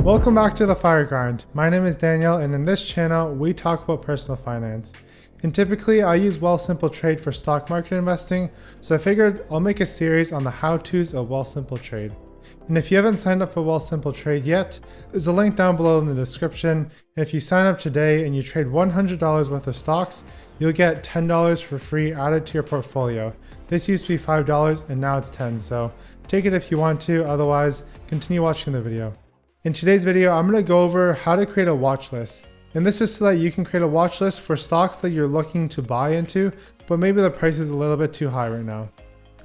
Welcome back to the Fire Grind. My name is Daniel, and in this channel we talk about personal finance. And typically I use Wealthsimple Trade for stock market investing, so I figured I'll make a series on the how-tos of Wealthsimple Trade. And if you haven't signed up for Wealthsimple Trade yet, there's a link down below in the description, and if you sign up today and you trade $100 worth of stocks, you'll get $10 for free added to your portfolio. This used to be $5 and now it's $10, so take it if you want to, otherwise continue watching the video. In today's video, I'm going to go over how to create a watch list. And this is so that you can create a watch list for stocks that you're looking to buy into, but maybe the price is a little bit too high right now.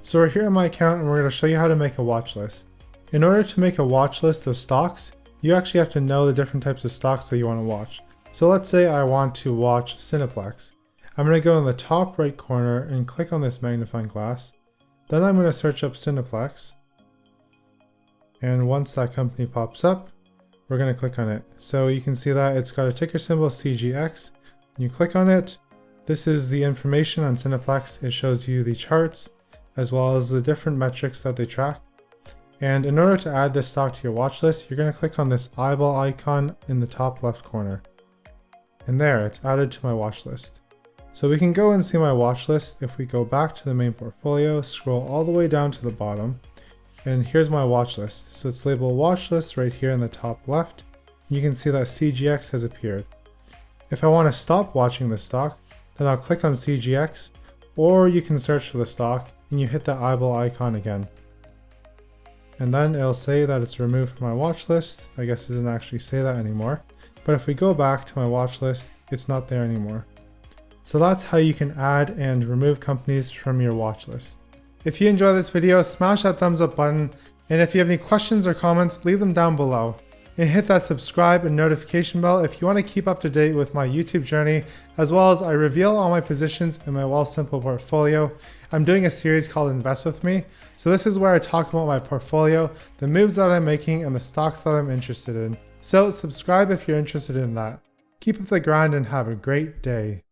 So we're here on my account and we're going to show you how to make a watch list. In order to make a watch list of stocks, you actually have to know the different types of stocks that you want to watch. So let's say I want to watch Cineplex. I'm going to go in the top right corner and click on this magnifying glass. Then I'm going to search up Cineplex. And once that company pops up, we're going to click on it. So you can see that it's got a ticker symbol CGX. When you click on it, this is the information on Cineplex. It shows you the charts as well as the different metrics that they track. And in order to add this stock to your watch list, you're going to click on this eyeball icon in the top left corner. And there, it's added to my watch list. So we can go and see my watch list if we go back to the main portfolio, scroll all the way down to the bottom. And here's my watch list. So it's labeled watch list right here in the top left. You can see that CGX has appeared. If I want to stop watching this stock, then I'll click on CGX, or you can search for the stock and you hit the eyeball icon again. And then it'll say that it's removed from my watch list. I guess it doesn't actually say that anymore. But if we go back to my watch list, it's not there anymore. So that's how you can add and remove companies from your watch list. If you enjoyed this video, smash that thumbs up button, and if you have any questions or comments, leave them down below. And hit that subscribe and notification bell if you want to keep up to date with my YouTube journey, as well as I reveal all my positions in my Wealthsimple portfolio. I'm doing a series called Invest With Me, so this is where I talk about my portfolio, the moves that I'm making, and the stocks that I'm interested in. So subscribe if you're interested in that. Keep up the grind and have a great day.